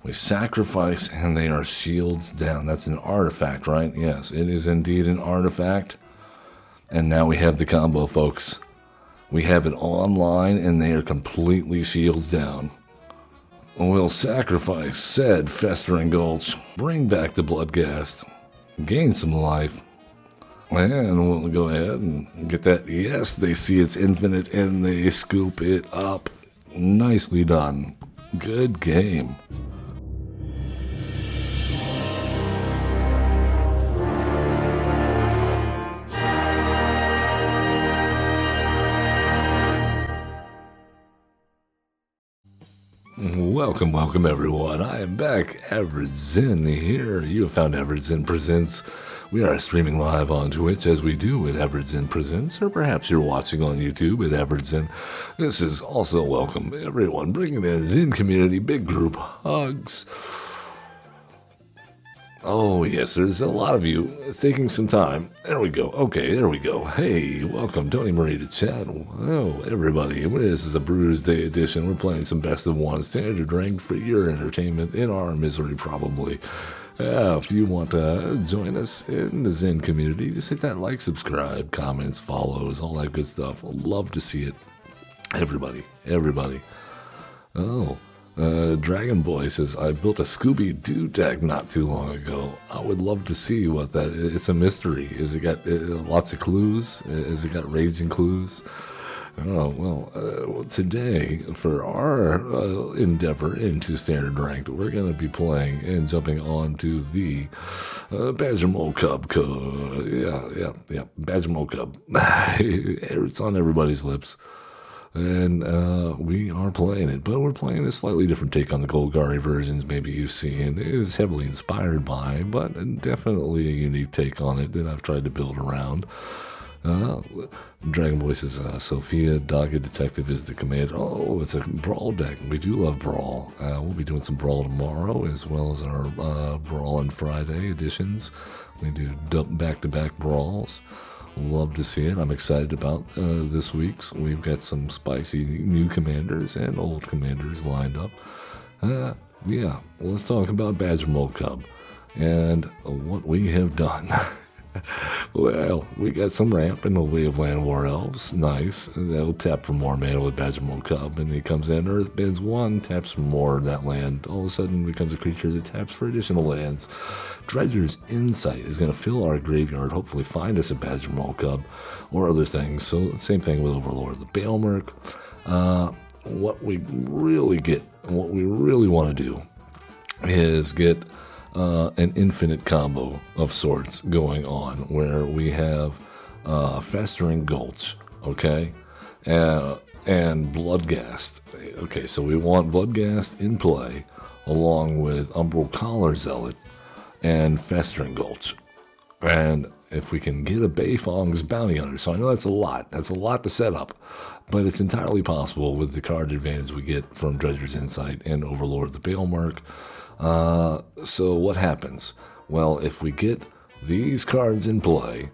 We sacrifice, and they are shields down. That's an artifact, right? Yes, it is indeed an artifact. And now we have the combo, folks. We have it online, and they are completely shields down. We'll sacrifice said Festering Gulch, bring back the Bloodghast, gain some life, and we'll go ahead and get that. Yes, they see it's infinite, and they scoop it up. Nicely done. Good game. Welcome everyone. I am back, Average Zen here. You have found Average Zen Presents. We are streaming live on Twitch as we do at Average Zen Presents, or perhaps you're watching on YouTube at Average Zen. This is also welcome everyone, bringing in Zen community, big group hugs. Oh yes, there's a lot of you. It's taking some time. There we go. Okay, there we go. Hey, welcome Tony Marie to chat. Hello everybody. This is a Brews Day edition. We're playing some best of one standard ranked for your entertainment in our misery probably. If you want to join us in the Zen community, just hit that like, subscribe, comments, follows, all that good stuff. I'd love to see it. Everybody. Oh. Dragon Boy says, I built a Scooby-Doo deck not too long ago. I would love to see what that is. It's a mystery. Has it got lots of clues? Has it got raging clues? Oh, well, today, for our endeavor into Standard Ranked, we're going to be playing and jumping on to the Badgermole Cub. Yeah, Badgermole Cub. It's on everybody's lips. And we are playing it, but we're playing a slightly different take on the Golgari versions maybe you've seen. It is heavily inspired by, but definitely a unique take on it that I've tried to build around. Dragon Boy says, Sophia, Dogged Detective is the command. Oh, it's a Brawl deck. We do love Brawl. We'll be doing some Brawl tomorrow, as well as our Brawl on Friday editions. We do back-to-back Brawls. Love to see it. I'm excited about this week's. We've got some spicy new commanders and old commanders lined up. Yeah, let's talk about Badgermole Cub and what we have done. Well, we got some ramp in the way of Land War Elves. Nice. They'll tap for more mana with Badgermole Cub, and he comes in, Earthbends 1, taps for more of that land. All of a sudden becomes a creature that taps for additional lands. Dredger's Insight is going to fill our graveyard, hopefully find us a Badgermole Cub or other things. So same thing with Overlord. The Bailmerk. What we really want to do is get an infinite combo of sorts going on where we have Festering Gulch, okay, and Bloodghast. Okay, so we want Bloodghast in play along with Umbral Collar Zealot and Festering Gulch. And if we can get a Beifong's Bounty Hunter, so I know that's a lot to set up, but it's entirely possible with the card advantage we get from Dredger's Insight and Overlord the Bailmerk. So what happens? Well, if we get these cards in play,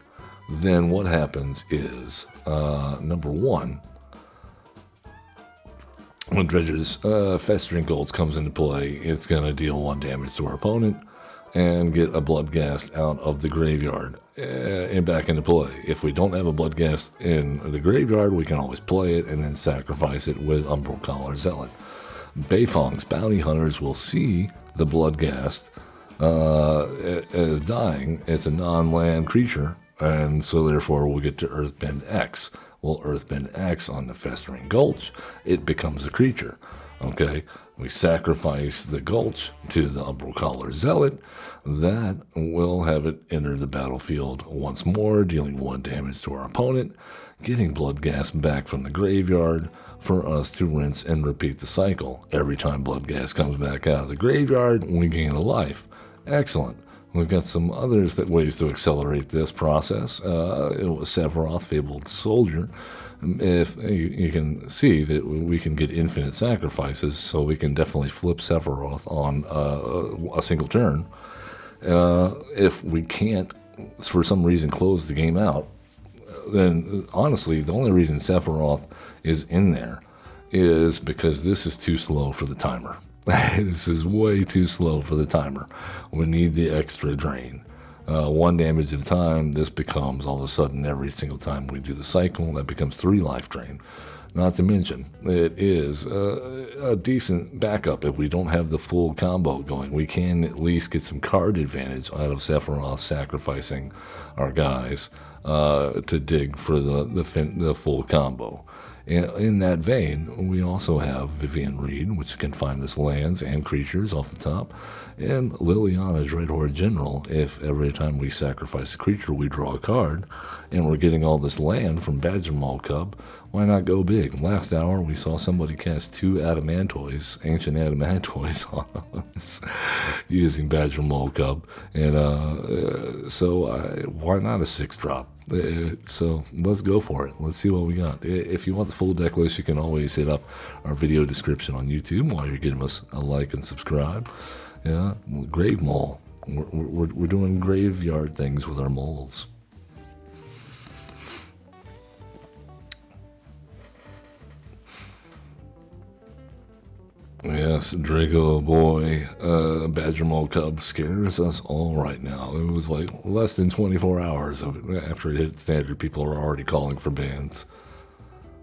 then what happens is, number one, when Dredger's Festering Gulch comes into play, it's going to deal 1 damage to our opponent and get a Bloodghast out of the graveyard and back into play. If we don't have a Bloodghast in the graveyard, we can always play it and then sacrifice it with Umbral Collar Zealot. Beifong's Bounty Hunters will see the Bloodghast as dying. It's a non-land creature, and so therefore we'll get to Earthbend X. Well, Earthbend X on the Festering Gulch, it becomes a creature. Okay, we sacrifice the Gulch to the Umbral Collar Zealot. That will have it enter the battlefield once more, dealing 1 damage to our opponent, getting Bloodghast back from the graveyard for us to rinse and repeat the cycle. Every time Bloodghast comes back out of the graveyard, we gain a life. Excellent. We've got some other ways to accelerate this process. It was Sephiroth, Fabled Soldier. If you can see that we can get infinite sacrifices, so we can definitely flip Sephiroth on a single turn. If we can't, for some reason, close the game out, then honestly, the only reason Sephiroth is in there is because this is too slow for the timer. This is way too slow for the timer. We need the extra drain. 1 damage at a time, this becomes all of a sudden every single time we do the cycle, that becomes 3 life drain. Not to mention, it is a decent backup if we don't have the full combo going. We can at least get some card advantage out of Sephiroth sacrificing our guys to dig for the full combo. In that vein, we also have Vivian Reed, which can find us lands and creatures off the top, and Liliana Dreadhorde General. If every time we sacrifice a creature, we draw a card, and we're getting all this land from Badgermole Cub, why not go big? Last hour, we saw somebody cast 2 Adamantoys, ancient Adamantoys, on us using Badgermole Cub, and so why not a 6-drop? So let's go for it. Let's see what we got. If you want the full deck list, you can always hit up our video description on YouTube while you're giving us a like and subscribe. Yeah, Gravemole. We're doing graveyard things with our moles. Yes, Drago boy, Badgermole Cub scares us all right now. It was like less than 24 hours after it hit standard, people are already calling for bans.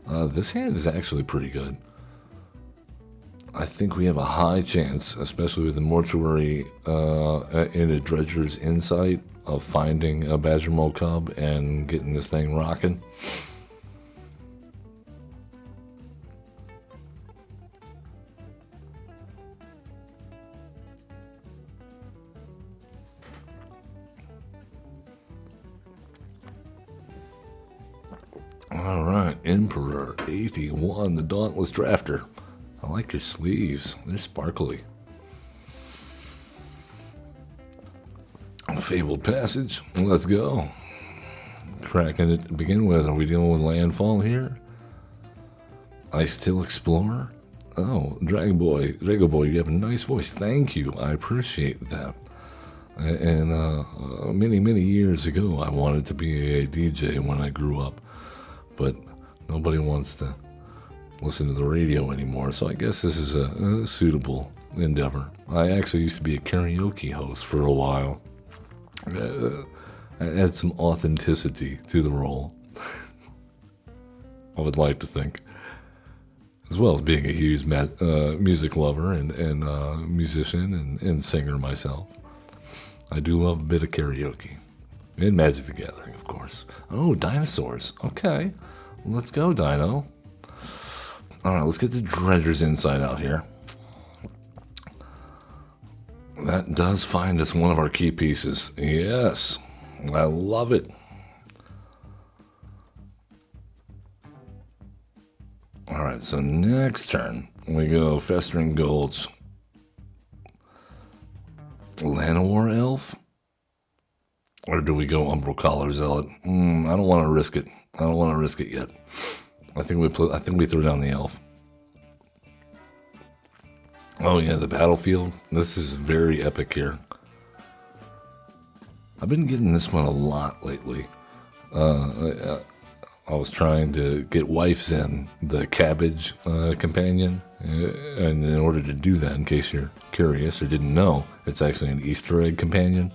This hand is actually pretty good. I think we have a high chance, especially with the mortuary in a Dredger's Insight, of finding a Badgermole Cub and getting this thing rocking. All right, Emperor 81, the Dauntless Drafter. I like your sleeves. They're sparkly. Fabled Passage. Let's go. Cracking it to begin with. Are we dealing with landfall here? Ice-Till Explorer. Oh, Drago Boy, you have a nice voice. Thank you. I appreciate that. And many years ago, I wanted to be a DJ when I grew up. But nobody wants to listen to the radio anymore, so I guess this is a suitable endeavor. I actually used to be a karaoke host for a while. I add some authenticity to the role. I would like to think. As well as being a huge music lover and musician and singer myself. I do love a bit of karaoke. And Magic the Gathering, of course. Oh, dinosaurs. Okay. Let's go, Dino. All right, let's get the Dredger's Insight out here. That does find us one of our key pieces. Yes. I love it. All right, so next turn, we go Festering Gulch. Llanowar Elf? Or do we go Umbral Collar Zealot? I don't want to risk it. I don't want to risk it yet. I think we threw down the elf. Oh yeah, the battlefield. This is very epic here. I've been getting this one a lot lately. I was trying to get Wife's in the cabbage companion, and in order to do that, in case you're curious or didn't know, it's actually an Easter egg companion.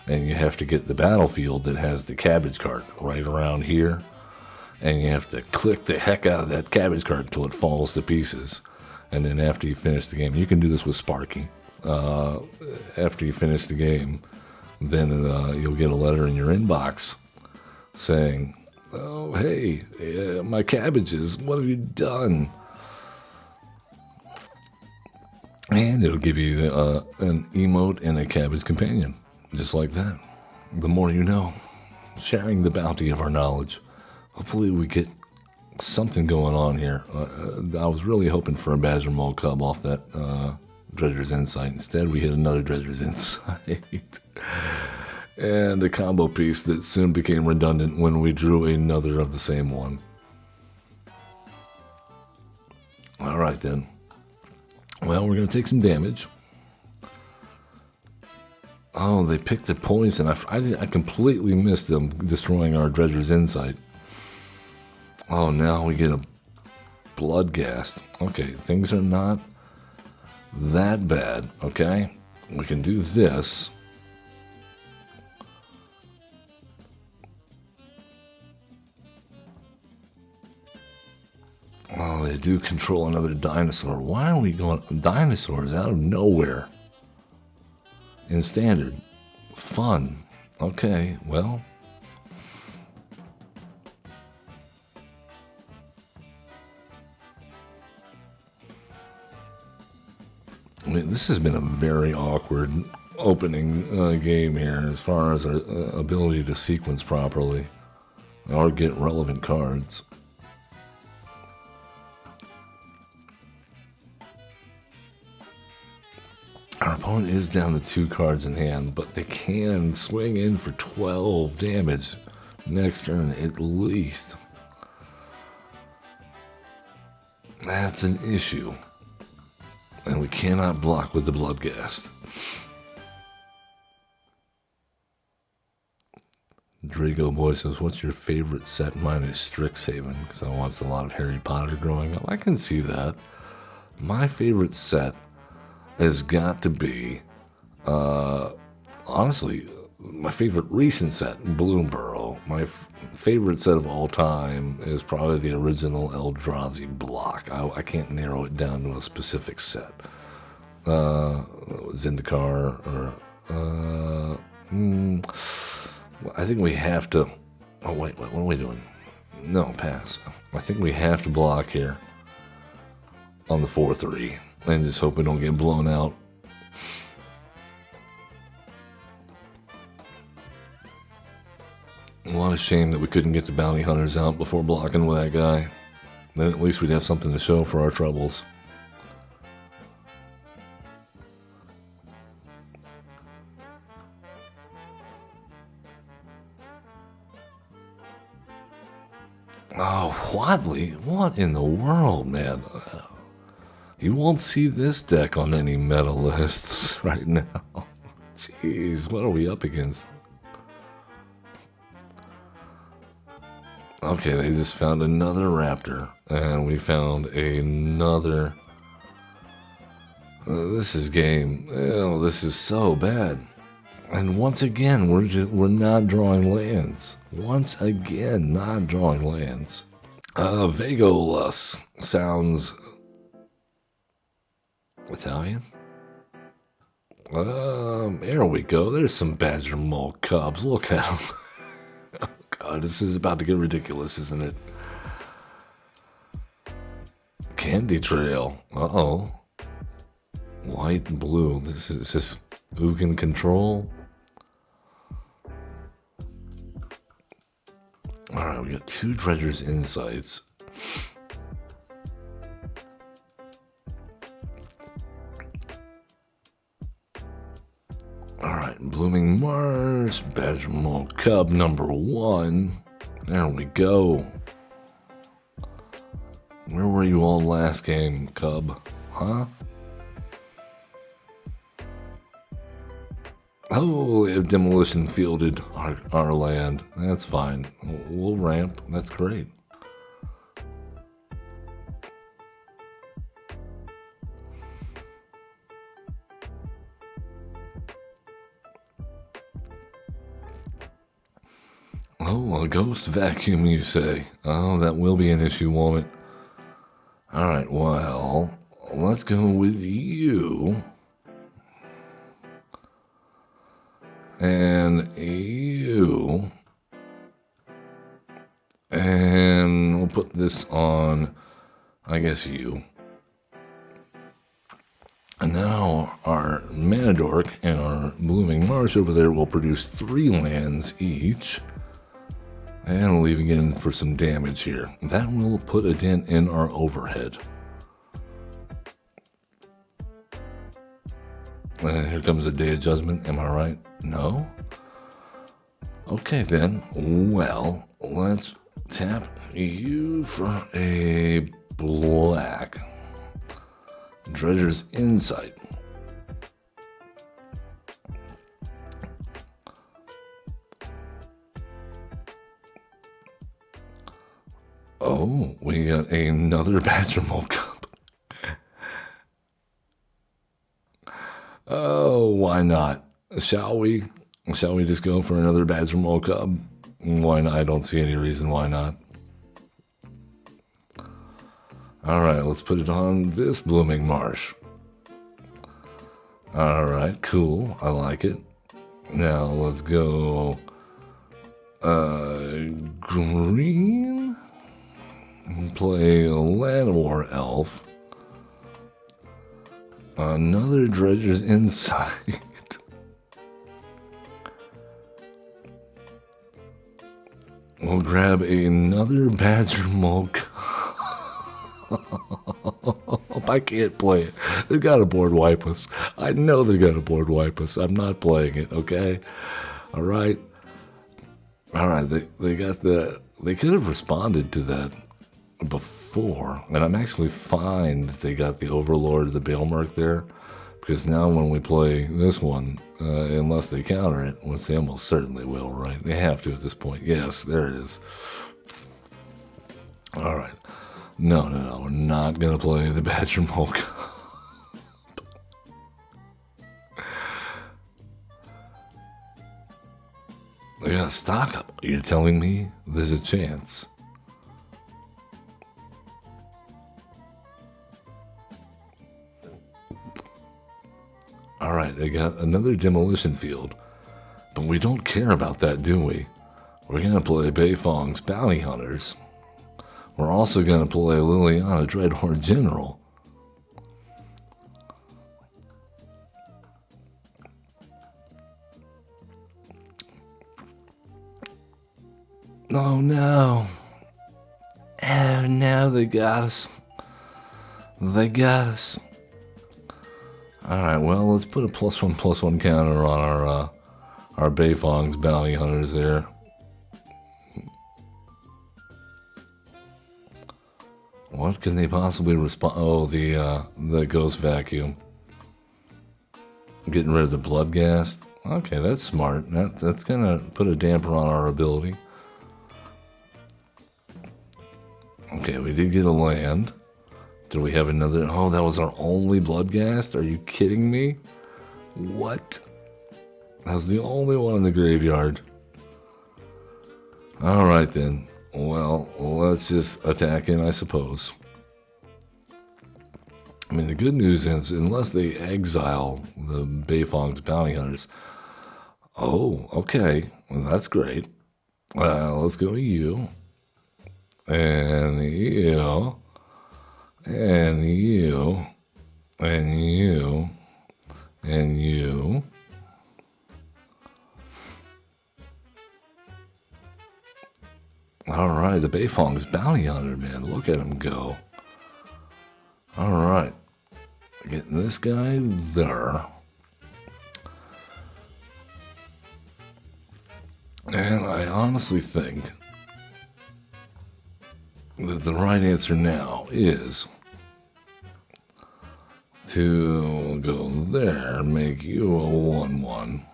And you have to get the battlefield that has the cabbage cart right around here. And you have to click the heck out of that cabbage cart until it falls to pieces. And then after you finish the game, you can do this with Sparky. After you finish the game, then you'll get a letter in your inbox saying, oh, hey, my cabbages, what have you done? And it'll give you an emote and a cabbage companion. Just like that. The more you know. Sharing the bounty of our knowledge. Hopefully we get something going on here. I was really hoping for a Badgermole Cub off that Dredger's Insight. Instead, we hit another Dredger's Insight. And a combo piece that soon became redundant when we drew another of the same one. All right, then. Well, we're going to take some damage. Oh, they picked the poison. I completely missed them destroying our Dredger's Insight. Oh, now we get a Bloodghast. Okay, things are not that bad, okay? We can do this. Oh, they do control another dinosaur. Why are we going dinosaurs out of nowhere? In standard. Fun. Okay, well. I mean, this has been a very awkward opening game here as far as our ability to sequence properly or get relevant cards. Our opponent is down to 2 cards in hand, but they can swing in for 12 damage next turn at least. That's an issue. And we cannot block with the Bloodghast. Drago Boy says, what's your favorite set? Mine is Strixhaven, because I watched a lot of Harry Potter growing up. I can see that. My favorite set has got to be, honestly, my favorite recent set, Bloomburrow. My favorite set of all time is probably the original Eldrazi block. I can't narrow it down to a specific set. Zendikar, or, I think we have to, oh wait, what are we doing? No, pass. I think we have to block here on the 4-3. And just hope we don't get blown out. What a shame that we couldn't get the bounty hunters out before blocking with that guy. Then at least we'd have something to show for our troubles. Oh, Wadley, what in the world, man? You won't see this deck on any meta lists right now. Jeez, what are we up against? Okay, they just found another raptor, and we found another. This is game. Oh, this is so bad. And once again, we're not drawing lands. Once again, not drawing lands. Vagolus sounds Italian? There we go. There's some Badgermole Cubs. Look at them. Oh, God, this is about to get ridiculous, isn't it? Candy Trail. Uh-oh. White and blue. This is just Ugin control. Alright, we got 2 Dredger's Insights. Alright, Blooming Mars, Badgermole Cub number 1. There we go. Where were you all last game, Cub? Huh? Oh, they have demolition fielded our land. That's fine. We'll ramp. That's great. Oh, a ghost vacuum, you say? Oh, that will be an issue, won't it? Alright, well, let's go with you. And you. And we'll put this on, I guess, you. And now our Manadork and our Blooming Marsh over there will produce 3 lands each. And leaving in for some damage here. That will put a dent in our overhead. Here comes a Day of Judgment, am I right? No? Okay then, well, let's tap you for a black. Dredger's Insight. Oh, we got another Badgermole Cub. Oh, why not? Shall we? Shall we just go for another Badgermole Cub? Why not? I don't see any reason why not. Alright, let's put it on this Blooming Marsh. Alright, cool. I like it. Now, let's go... green? Play a Llanowar Elf. Another Dredger's Insight. We'll grab another Badgermole Cub. I can't play it. They've got to board wipe us. I know they're going to board wipe us. I'm not playing it, okay? Alright. Alright, they got the... They could have responded to that before. And I'm actually fine that they got the Overlord of the Bailmerk there. Because now when we play this one, unless they counter it, which they almost certainly will, right? They have to at this point. Yes, there it is. Alright. No, we're not going to play the Badgermole Cub. They got a stock up. You're telling me there's a chance? Alright, they got another demolition field. But we don't care about that, do we? We're going to play Beifong's Bounty Hunters. We're also going to play Liliana Dreadhorde General. Oh no. Oh no, they got us. They got us. Alright, well, let's put a +1/+1 counter on our Beifong's Bounty Hunters there. What can they possibly respond? Oh, the Ghost Vacuum. Getting rid of the Bloodghast. Okay, that's smart. That's gonna put a damper on our ability. Okay, we did get a land. Did we have another? Oh, that was our only Bloodghast? Are you kidding me? What? That was the only one in the graveyard. Alright then. Well, let's just attack in, I suppose. I mean, the good news is, unless they exile the Beifong's Bounty Hunters... Oh, okay. Well, that's great. Let's go you. And you. And you. And you. And you. Alright, the Beifong's Bounty Hunter, man. Look at him go. Alright. Getting this guy there. And I honestly think that the right answer now is to go there, make you a 1/1.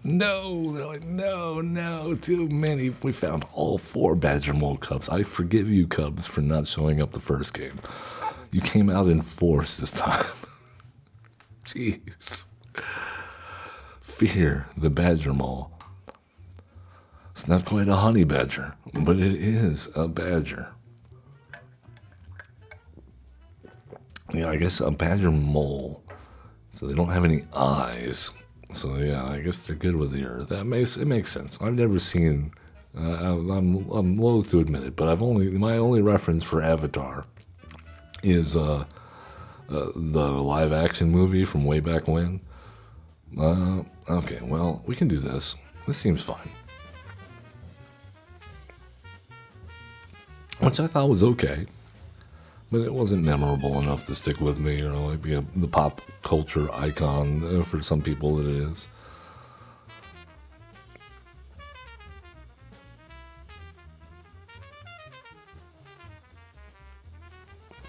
No, they're like, no, too many. We found all 4 Badgermole Cubs. I forgive you, Cubs, for not showing up the first game. You came out in force this time. Jeez. Fear the Badgermole. It's not quite a honey badger, but it is a badger. Yeah, I guess a badger mole. So they don't have any eyes. So yeah, I guess they're good with the earth. It makes sense. I've never seen. I'm loath to admit it, but my only reference for Avatar is the live action movie from way back when. Okay, well, we can do this. This seems fine. Which I thought was okay. But it wasn't memorable enough to stick with me, or like be the pop culture icon for some people that it is.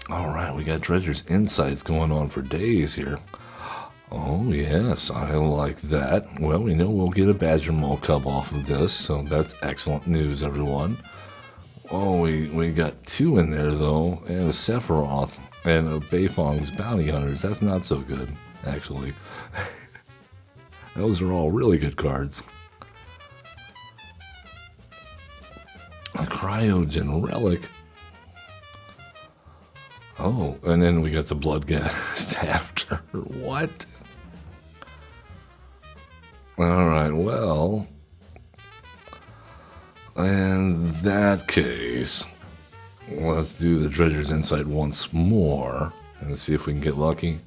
Alright, we got Dredger's Insights going on for days here. Oh yes, I like that. Well, we know we'll get a Badgermole Cub off of this, so that's excellent news, everyone. Oh, we got 2 in there, though, and a Sephiroth. And Beifong's Bounty Hunters, that's not so good, actually. Those are all really good cards. A Cryogen Relic. Oh, and then we got the Bloodghast after. What? Alright, well, in that case, let's do the Dredger's Insight once more and see if we can get lucky.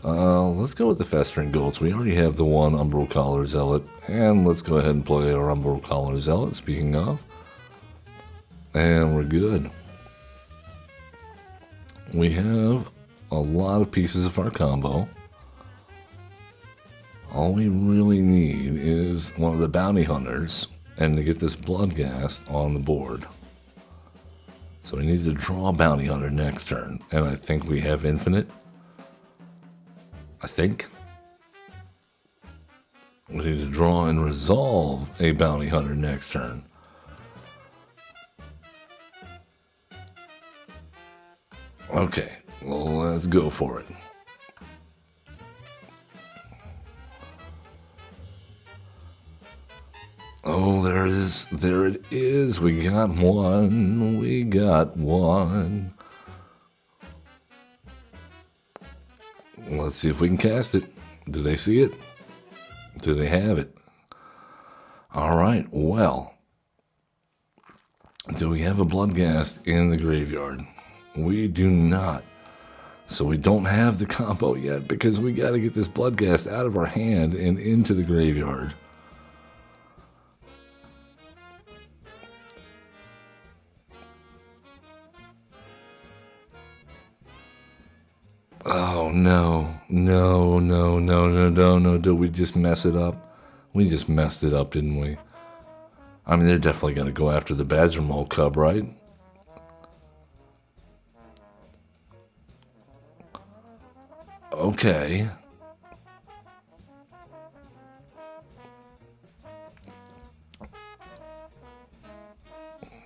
Let's go with the Festering Gulch. We already have the one Umbral Collar Zealot, and let's go ahead and play our Umbral Collar Zealot, speaking of. And we're good. We have a lot of pieces of our combo. All we really need is one of the Bounty Hunters and to get this Bloodghast on the board. So we need to draw a Bounty Hunter next turn, and I think we have infinite. I think. We need to draw and resolve a Bounty Hunter next turn. Okay, well, let's go for it. Oh, there it is. There it is. We got one. We got one. Let's see if we can cast it. Do they see it? Do they have it? All right, well. Do we have a Bloodghast in the graveyard? We do not. So we don't have the combo yet because we got to get this Bloodghast out of our hand and into the graveyard. Oh, no. No. Did we just mess it up? We just messed it up, didn't we? I mean, they're definitely going to go after the Badgermole Cub, right? Okay.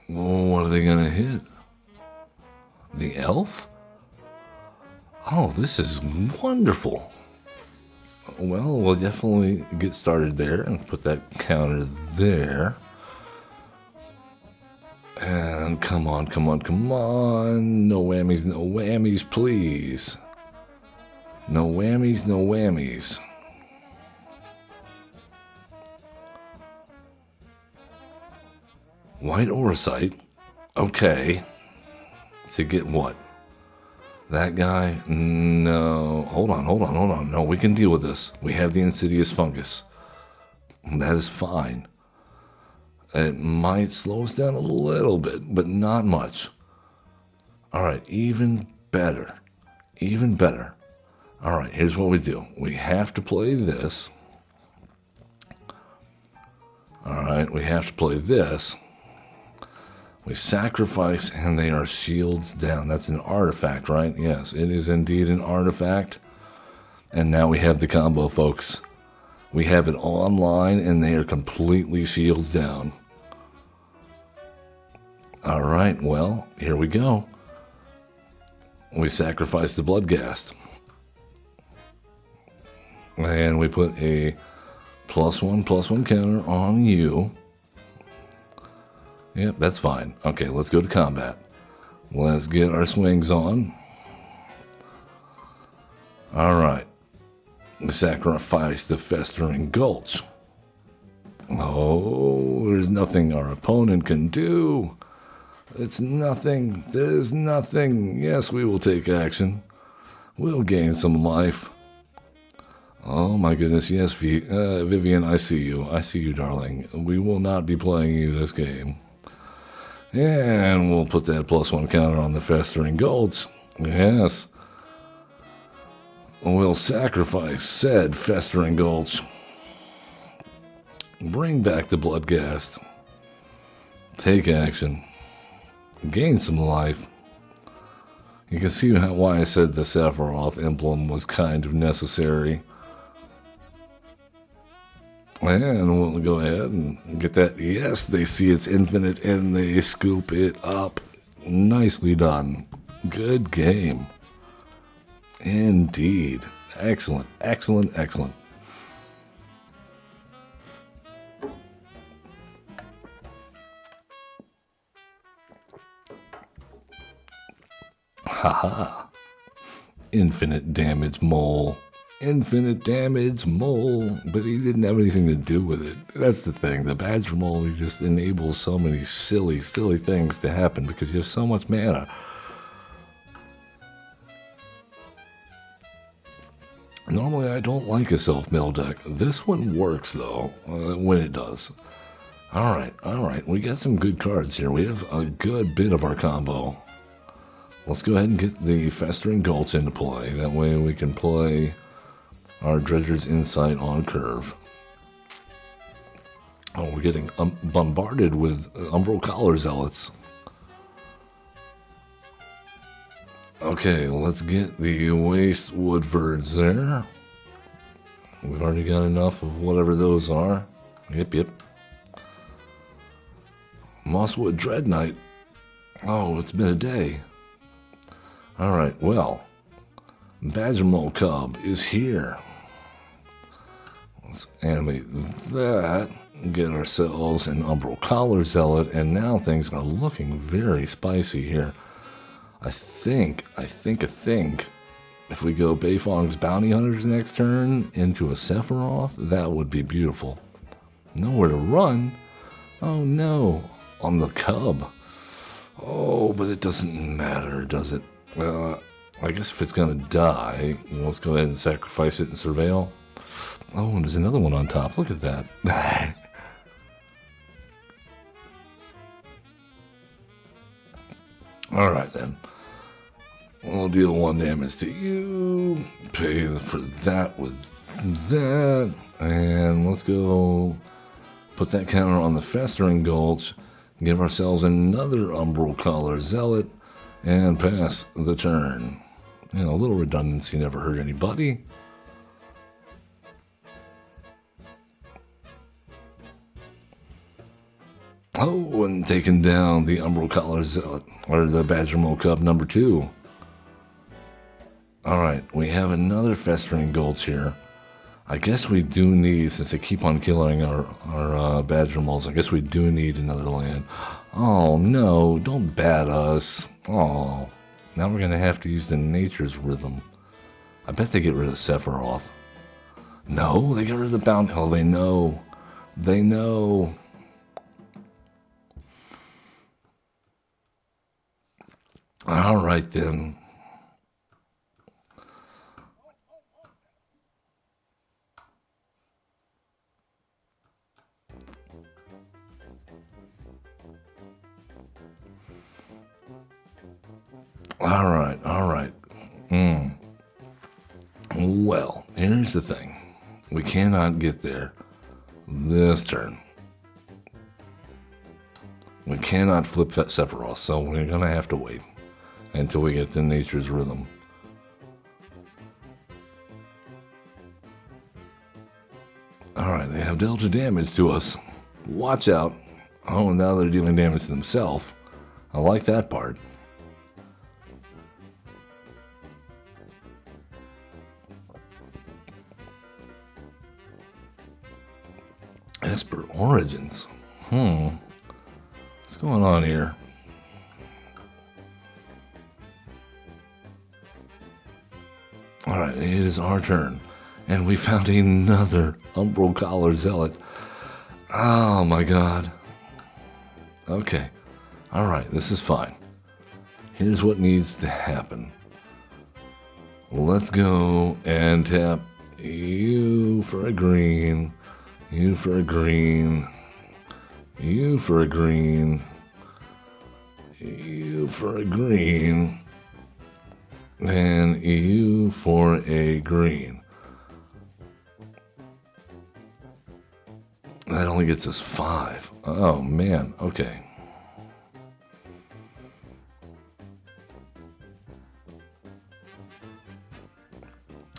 Well, what are they going to hit? The elf? Oh, this is wonderful. Well, we'll definitely get started there and put that counter there. And come on. No whammies, please. No whammies. White Orosite. Okay. To get what? That guy? No. Hold on. No, we can deal with this. We have the Insidious Fungus. That is fine. It might slow us down a little bit, but not much. All right, even better. All right, here's what we do. We have to play this. All right, we have to play this. We sacrifice, and they are shields down. That's an artifact, right? Yes, it is indeed an artifact. And now we have the combo, folks. We have it online, and they are completely shields down. All right, well, here we go. We sacrifice the Bloodghast. And we put a +1/+1 counter on you. Yep, that's fine. Okay, let's go to combat. Let's get our swings on. All right. We sacrifice the Festering Gulch. Oh, there's nothing our opponent can do. It's nothing. There's nothing. Yes, we will take action. We'll gain some life. Oh my goodness, yes, Vivian, I see you. I see you, darling. We will not be playing you this game. And we'll put that +1 counter on the Festering Gulch. Yes. We'll sacrifice said Festering Gulch. Bring back the Bloodghast. Take action. Gain some life. You can see why I said the Sephiroth emblem was kind of necessary. And we'll go ahead and get that. Yes, they see it's infinite and they scoop it up. Nicely done. Good game. Indeed. Excellent, excellent, excellent. Haha. Infinite damage mole. Infinite damage mole. But he didn't have anything to do with it. That's the thing. The Badgermole, he just enables so many silly, silly things to happen because you have so much mana. Normally, I don't like a self-mill deck. This one works, though, when it does. Alright, we got some good cards here. We have a good bit of our combo. Let's go ahead and get the Festering Gulch into play. That way we can play our Dredger's Insight on curve. Oh, we're getting bombarded with Umbral Collar Zealots. Okay, let's get the Waste Woodfords there. We've already got enough of whatever those are. Yep. Mosswood Dread Knight. Oh, it's been a day. Alright, well, Badgermole Cub is here. Let's animate that, get ourselves an Umbral Collar Zealot, and now things are looking very spicy here. I think, if we go Beifong's Bounty Hunters next turn into a Sephiroth, that would be beautiful. Nowhere to run? Oh no, on the Cub. Oh, but it doesn't matter, does it? I guess if it's gonna die, let's go ahead and sacrifice it and surveil. Oh, and there's another one on top. Look at that. Alright then. We'll deal 1 damage to you. Pay for that with that. And let's go put that counter on the Festering Gulch. Give ourselves another Umbral Collar Zealot. And pass the turn. You know, a little redundancy never hurt anybody. Oh, and taking down the Umbral Collar Zealot, or the Badgermole Cub number 2. Alright, we have another Festering Gulch here. I guess we do need, since they keep on killing our Badgermoles, I guess we do need another land. Oh no, don't bat us. Oh, now we're going to have to use the Nature's Rhythm. I bet they get rid of Sephiroth. No, they got rid of the Bounty. Oh, they know. They know. Alright then. Alright. Well, here's the thing. We cannot get there this turn. We cannot flip Sephiroth, so we're going to have to wait until we get to Nature's Rhythm. Alright, they have dealt damage to us. Watch out. Oh, now they're dealing damage to themselves. I like that part. Esper Origins. What's going on here? Alright, it is our turn. And we found another Umbral Collar Zealot. Oh my god. Okay. Alright, this is fine. Here's what needs to happen. Let's go and tap you for a green. You for a green. You for a green. You for a green. And you for a green. That only gets us 5. Oh, man. Okay.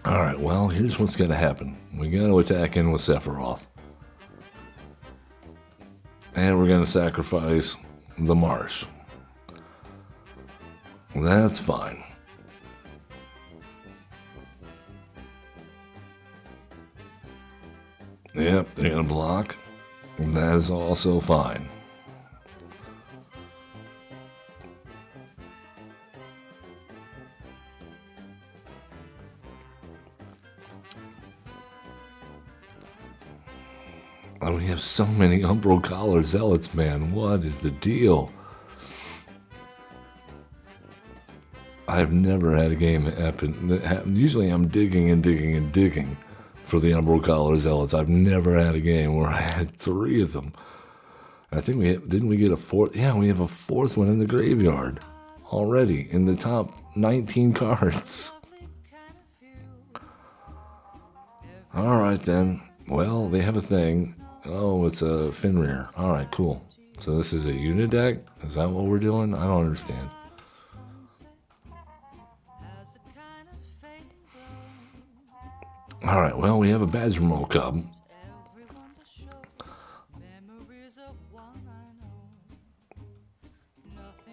Alright, well, here's what's going to happen. We got to attack in with Sephiroth. And we're going to sacrifice the marsh. That's fine. Yep, they're going to block. That is also fine. Oh, we have so many Umbral Collar Zealots, man. What is the deal? I've never had a game happen. Usually I'm digging and digging and digging for the Umbral Collar Zealots. I've never had a game where I had 3 of them. I think didn't we get a 4th? Yeah, we have a 4th one in the graveyard already in the top 19 cards. All right then. Well, they have a thing. Oh, it's a Fenrir. All right, cool. So this is a unit deck? Is that what we're doing? I don't understand. All right, well, we have a Badgermole Cub.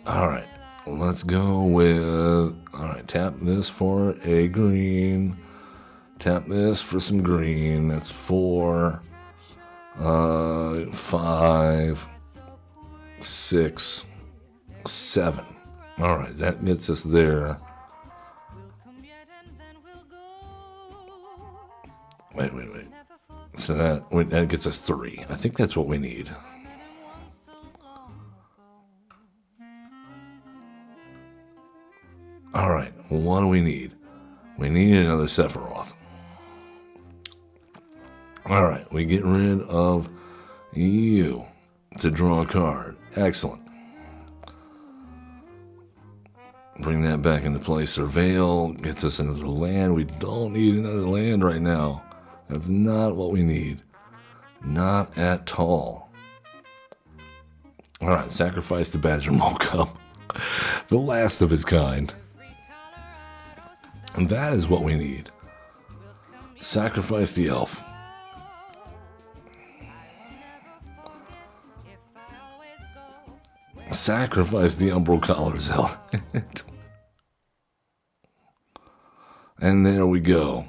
All right, let's go with... All right, tap this for a green. Tap this for some green. That's 4, 5, 6, 7. All right, that gets us there. Wait. So that gets us 3. I think that's what we need. All right, what do we need? We need another Sephiroth. All right, we get rid of you to draw a card. Excellent. Bring that back into play. Surveil gets us another land. We don't need another land right now. That's not what we need. Not at all. All right, sacrifice the Badgermole Cub. The last of his kind. And that is what we need. Sacrifice the elf. Sacrifice the Umbral Collar Zealot. And there we go.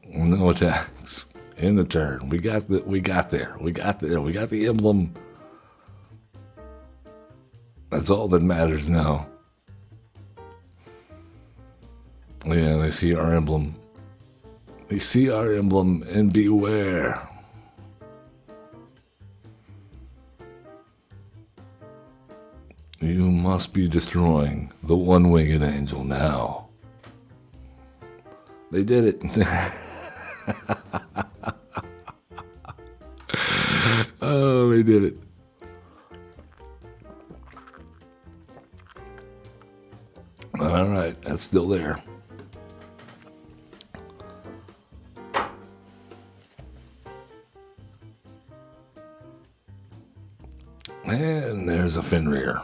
No attacks in the turn. We got there. We got the emblem. That's all that matters now. Yeah, they see our emblem. They see our emblem and beware. You must be destroying the one-winged angel now. They did it. Oh, they did it. All right, that's still there. And there's a Fenrir.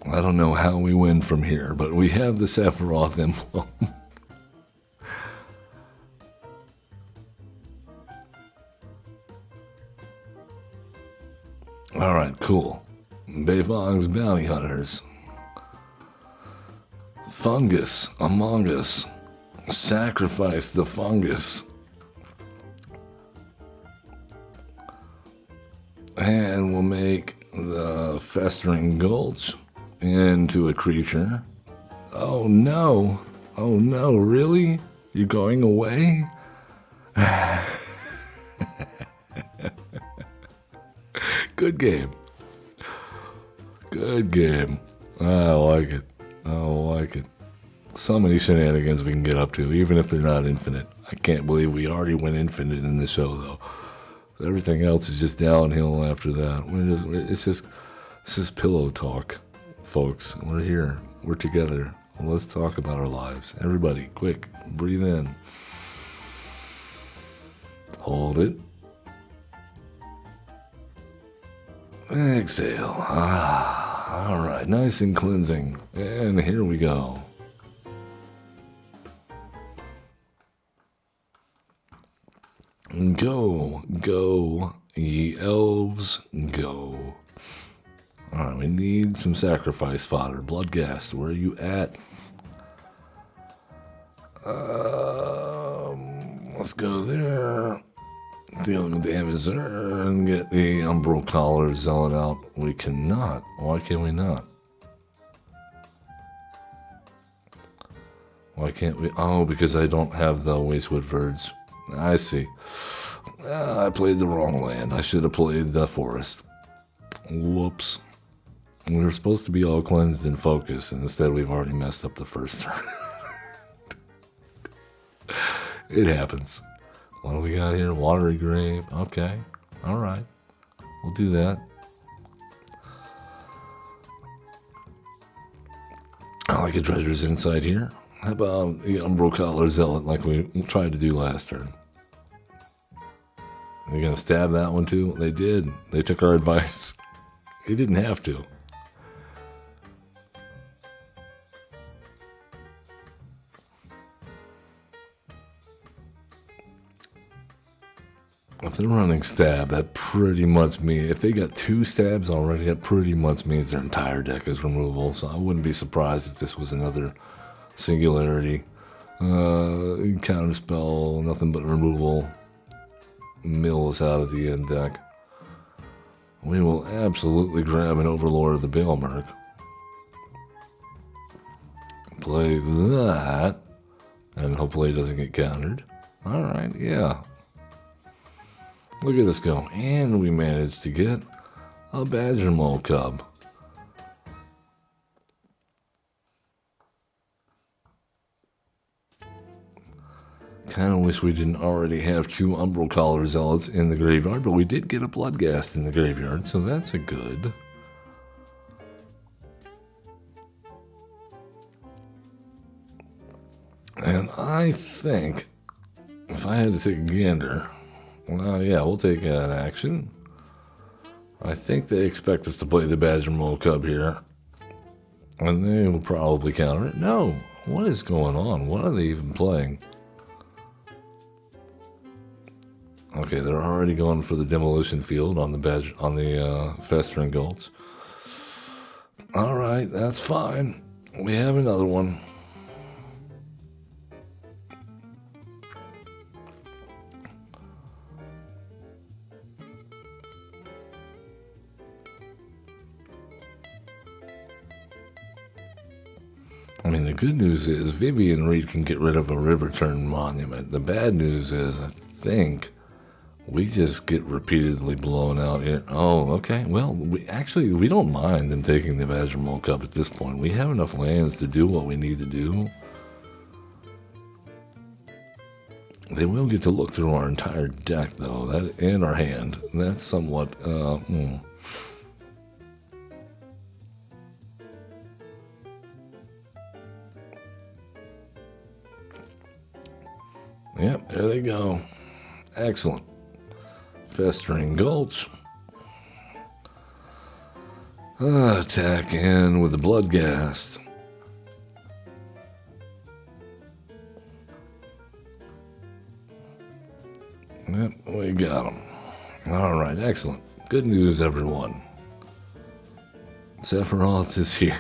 I don't know how we win from here, but we have the Sephiroth emblem. All right, cool. Beifong's Bounty Hunters. Fungus among us. Sacrifice the fungus. And we'll make the Festering Gulch into a creature. Oh no. Oh no, really? You're going away? Good game. Good game. I like it. I like it. So many shenanigans we can get up to, even if they're not infinite. I can't believe we already went infinite in the show, though. Everything else is just downhill after that. It's just pillow talk, folks. We're here. We're together. Let's talk about our lives. Everybody, quick, breathe in. Hold it. Exhale. All right, nice and cleansing. And here we go. Go, go, ye elves, go. All right, we need some sacrifice fodder. Bloodghast, where are you at? Let's go there. Deal damage there and get the Umbral Collar Zealot out. We cannot. Why can we not? Why can't we? Oh, because I don't have the Wastewood Verge. I see. I played the wrong land. I should have played the forest. Whoops. We were supposed to be all cleansed and focused, and instead we've already messed up the first turn. It happens. What do we got here? Watery Grave. Okay. Alright. We'll do that. I like a Dredger's Insight here. How about the Umbral Collar Zealot like we tried to do last turn? Are you going to stab that one too? They did. They took our advice. He didn't have to. If they're running stab, that pretty much means, if they got 2 stabs already, that pretty much means their entire deck is removal. So I wouldn't be surprised if this was another singularity. Counter spell, nothing but removal. Mill us out of the end deck. We will absolutely grab an Overlord of the Bailmerk. Play that. And hopefully it doesn't get countered. Alright, yeah. Look at this go. And we managed to get a Badgermole Cub. Kind of wish we didn't already have 2 Umbral Collar Zealots in the graveyard, but we did get a Bloodghast in the graveyard, so that's a good. And I think, if I had to take a gander, well, yeah, we'll take an action. I think they expect us to play the Badgermole Cub here. And they will probably counter it. No, what is going on? What are they even playing? Okay, they're already going for the demolition field on the Festering Gulch. All right, that's fine. We have another one. I mean, the good news is Vivian Reed can get rid of a River Turn Monument. The bad news is, I think, we just get repeatedly blown out here. Oh, okay. Well, we don't mind them taking the Badgermole Cub at this point. We have enough lands to do what we need to do. They will get to look through our entire deck, though, and our hand. That's somewhat, Yep, there they go. Excellent. Festering Gulch. Attack in with the Bloodghast. Yep, we got him. All right, excellent. Good news, everyone. Sephiroth is here.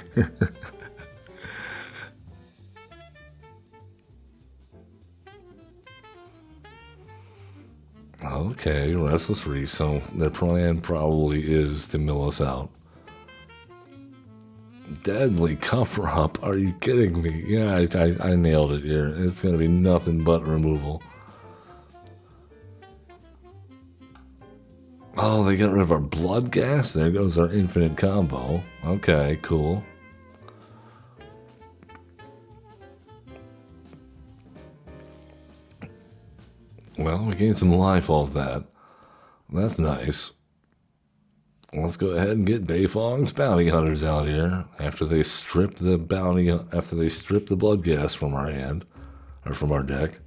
Okay, Restless Reef. So their plan probably is to mill us out. Deadly Cover-Up. Are you kidding me? Yeah, I nailed it here. It's going to be nothing but removal. Oh, they got rid of our Bloodghast? There goes our infinite combo. Okay, cool. Well, we gained some life off that. That's nice. Let's go ahead and get Beifong's bounty hunters out here after they strip the Bloodghast from our hand, or from our deck.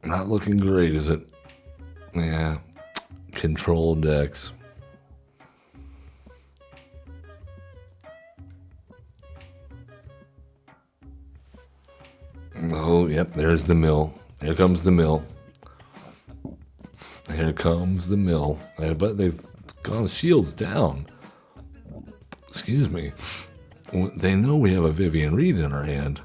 Not looking great, is it? Yeah. Control decks. Oh, yep, there's the mill. Here comes the mill. Here comes the mill. But they've gone shields down. Excuse me. They know we have a Vivian Reed in our hand.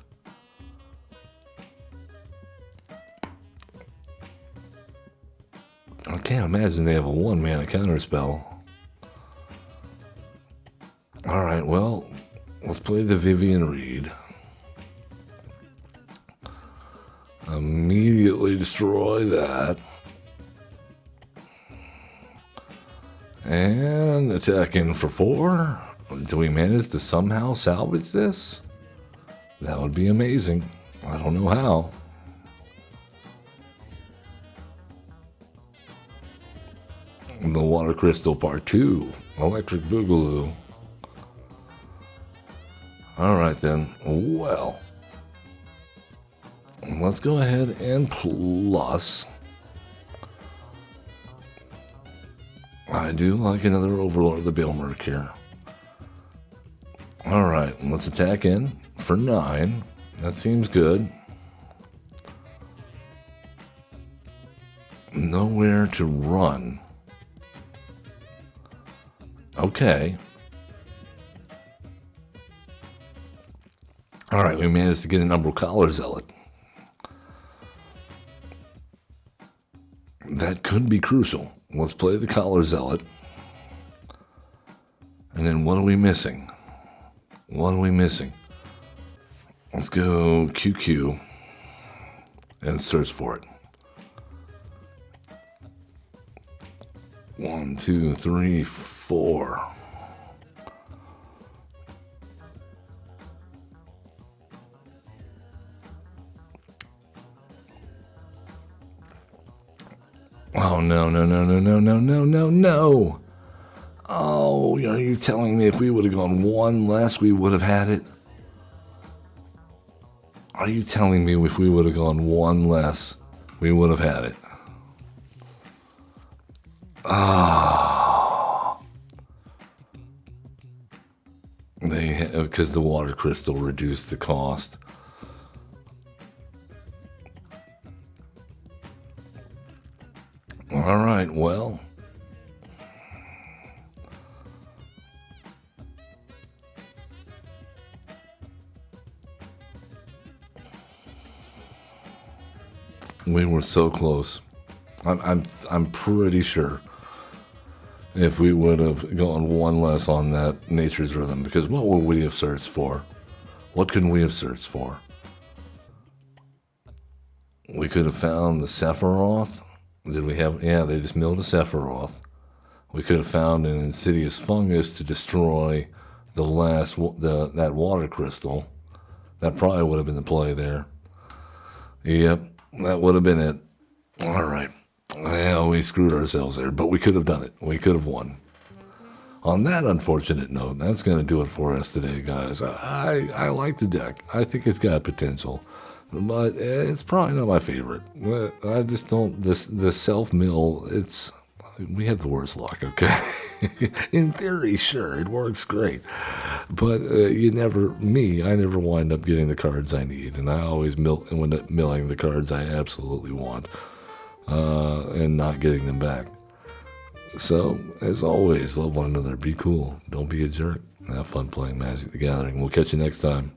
I can't imagine they have a 1-mana counterspell. Alright, well, let's play the Vivian Reed. Immediately destroy that. And attack in for 4. Do we manage to somehow salvage this? That would be amazing. I don't know how. The Water Crystal Part 2. Electric Boogaloo. Alright then. Well. Let's go ahead and plus. I do like another Overlord of the Bilmerk here. Alright, let's attack in for 9. That seems good. Nowhere to run. Okay. Alright, we managed to get an Umbral Collar Zealot. That could be crucial. Let's play the Collar Zealot. And then what are we missing? What are we missing? Let's go QQ and search for it. 1, 2, 3, 4. Oh, no, no, no, no, no, no, no, no, no. Oh, are you telling me if we would have gone 1 less, we would have had it? Are you telling me if we would have gone 1 less, we would have had it? Ah. Because the Water Crystal reduced the cost. All right, well. We were so close. I'm pretty sure if we would have gone 1 less on that Nature's Rhythm, because what would we have searched for? What could we have searched for? We could have found the Sephiroth. Did we have? Yeah, they just milled a Sephiroth. We could have found an Insidious Fungus to destroy that Water Crystal. That probably would have been the play there. Yep, that would have been it. All right. Yeah, we screwed ourselves there, but we could have done it. We could have won. On that unfortunate note, that's going to do it for us today, guys. I like the deck. I think it's got potential, but it's probably not my favorite. I just don't. The self-mill, we had the worst luck, okay? In theory, sure, it works great. But I never wind up getting the cards I need, and I always wind up milling the cards I absolutely want, and not getting them back. So, as always, love one another, be cool, don't be a jerk, have fun playing Magic the Gathering. We'll catch you next time.